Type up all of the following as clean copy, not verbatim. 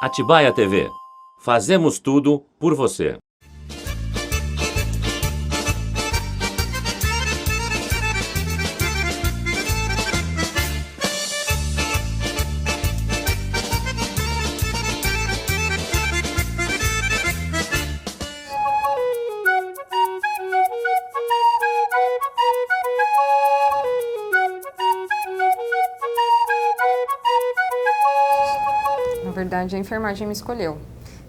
Atibaia TV. Fazemos tudo por você. Na verdade, a enfermagem me escolheu.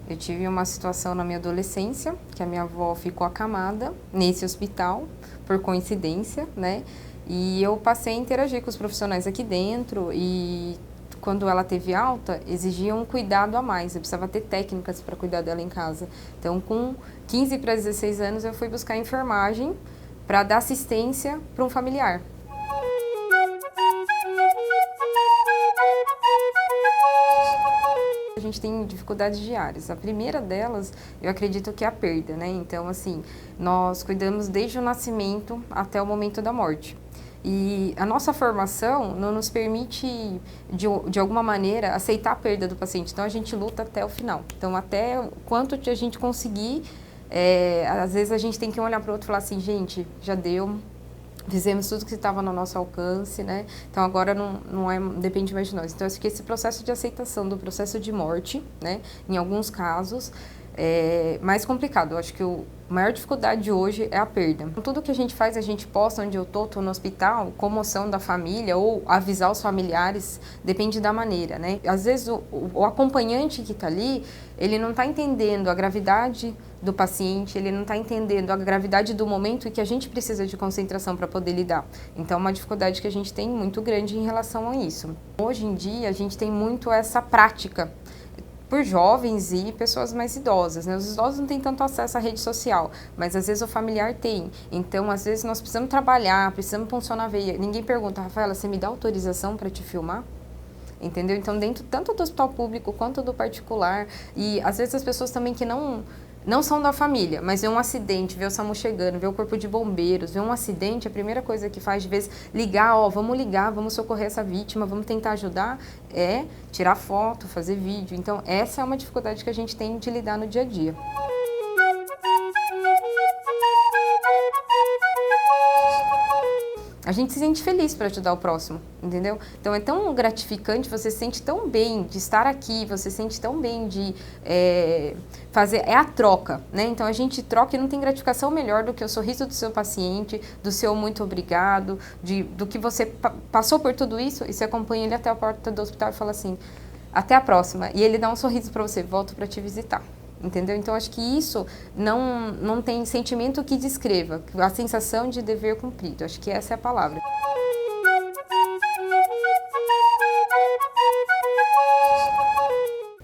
Eu tive uma situação na minha adolescência, que a minha avó ficou acamada nesse hospital, por coincidência, né? E eu passei a interagir com os profissionais aqui dentro e quando ela teve alta, exigia um cuidado a mais. Eu precisava ter técnicas para cuidar dela em casa. Então, com 15 para 16 anos, eu fui buscar enfermagem para dar assistência para um familiar. A gente tem dificuldades diárias. A primeira delas, eu acredito que é a perda, né? Então, assim, nós cuidamos desde o nascimento até o momento da morte. E a nossa formação não nos permite, de alguma maneira, aceitar a perda do paciente. Então, a gente luta até o final. Então, até o quanto a gente conseguir, às vezes a gente tem que olhar para o outro e falar assim, gente, já deu, fizemos tudo que estava no nosso alcance, né? Então agora não depende mais de nós. Então acho que esse processo de aceitação do processo de morte, né? Em alguns casos, é mais complicado. Eu acho que a maior dificuldade hoje é a perda. Tudo que a gente faz, a gente posta onde eu tô no hospital, comoção da família ou avisar os familiares, depende da maneira, né? Às vezes o acompanhante que está ali, ele não está entendendo a gravidade do paciente, ele não está entendendo a gravidade do momento e que a gente precisa de concentração para poder lidar. Então, é uma dificuldade que a gente tem muito grande em relação a isso. Hoje em dia, a gente tem muito essa prática por jovens e pessoas mais idosas, né? Os idosos não têm tanto acesso à rede social, mas às vezes o familiar tem. Então, às vezes nós precisamos trabalhar, precisamos funcionar a veia. Ninguém pergunta, Rafaela, você me dá autorização para te filmar? Entendeu? Então, dentro tanto do hospital público quanto do particular, e às vezes as pessoas também que não são da família, mas vê um acidente, vê o SAMU chegando, vê o corpo de bombeiros, vê um acidente, a primeira coisa que faz, de vez, ligar, ligar, vamos socorrer essa vítima, vamos tentar ajudar, é tirar foto, fazer vídeo. Então, essa é uma dificuldade que a gente tem de lidar no dia a dia. A gente se sente feliz para ajudar o próximo, entendeu? Então é tão gratificante, você se sente tão bem de estar aqui, você se sente tão bem de fazer, é a troca, né? Então a gente troca e não tem gratificação melhor do que o sorriso do seu paciente, do seu muito obrigado, do que você passou por tudo isso e você acompanha ele até a porta do hospital e fala assim, até a próxima. E ele dá um sorriso para você, volto para te visitar. Entendeu? Então, acho que isso não tem sentimento que descreva, a sensação de dever cumprido. Acho que essa é a palavra.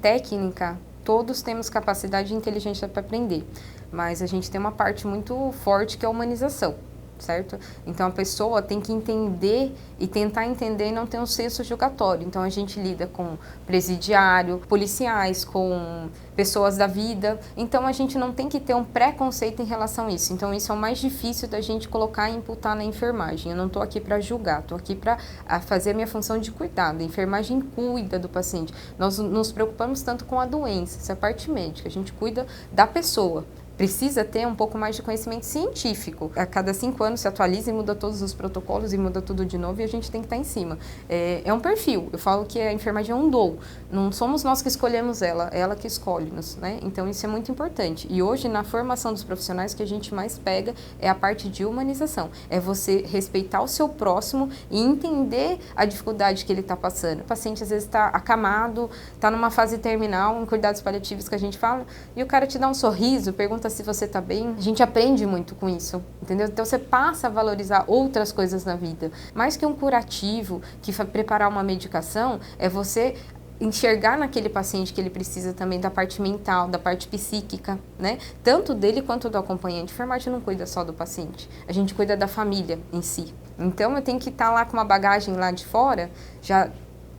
Técnica, todos temos capacidade e inteligência para aprender, mas a gente tem uma parte muito forte que é a humanização. Certo? Então a pessoa tem que entender e tentar entender e não ter um senso julgatório. Então a gente lida com presidiário, policiais, com pessoas da vida. Então a gente não tem que ter um preconceito em relação a isso. Então isso é o mais difícil da gente colocar e imputar na enfermagem. Eu não estou aqui para julgar, estou aqui para fazer a minha função de cuidado. A enfermagem cuida do paciente. Nós nos preocupamos tanto com a doença, essa é a parte médica. A gente cuida da pessoa. Precisa ter um pouco mais de conhecimento científico. A cada 5 anos se atualiza e muda todos os protocolos e muda tudo de novo e a gente tem que estar em cima. É um perfil. Eu falo que a enfermagem é um dom. Não somos nós que escolhemos ela, é ela que escolhe-nos, né? Então isso é muito importante. E hoje, na formação dos profissionais, o que a gente mais pega é a parte de humanização. É você respeitar o seu próximo e entender a dificuldade que ele está passando. O paciente às vezes está acamado, está numa fase terminal, em cuidados paliativos que a gente fala, e o cara te dá um sorriso, pergunta se você está bem. A gente aprende muito com isso, entendeu? Então você passa a valorizar outras coisas na vida. Mais que um curativo, que preparar uma medicação, é você enxergar naquele paciente que ele precisa também da parte mental, da parte psíquica, né? Tanto dele quanto do acompanhante. A enfermagem não cuida só do paciente, a gente cuida da família em si. Então eu tenho que estar lá com uma bagagem lá de fora, já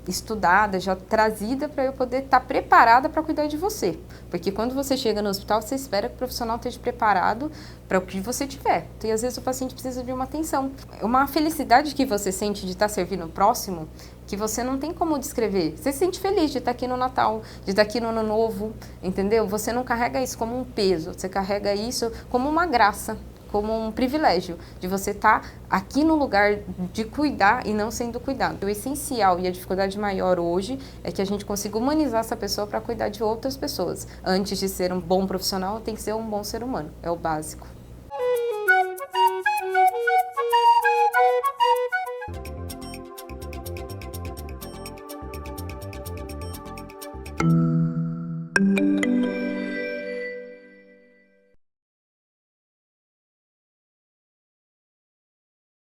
estudada, já trazida para eu poder estar preparada para cuidar de você. Porque quando você chega no hospital, você espera que o profissional esteja preparado para o que você tiver. E às vezes o paciente precisa de uma atenção. Uma felicidade que você sente de estar servindo o próximo que você não tem como descrever. Você se sente feliz de estar aqui no Natal, de estar aqui no Ano Novo, entendeu? Você não carrega isso como um peso, você carrega isso como uma graça, como um privilégio de você estar aqui no lugar de cuidar e não sendo cuidado. O essencial e a dificuldade maior hoje é que a gente consiga humanizar essa pessoa para cuidar de outras pessoas. Antes de ser um bom profissional, tem que ser um bom ser humano, é o básico.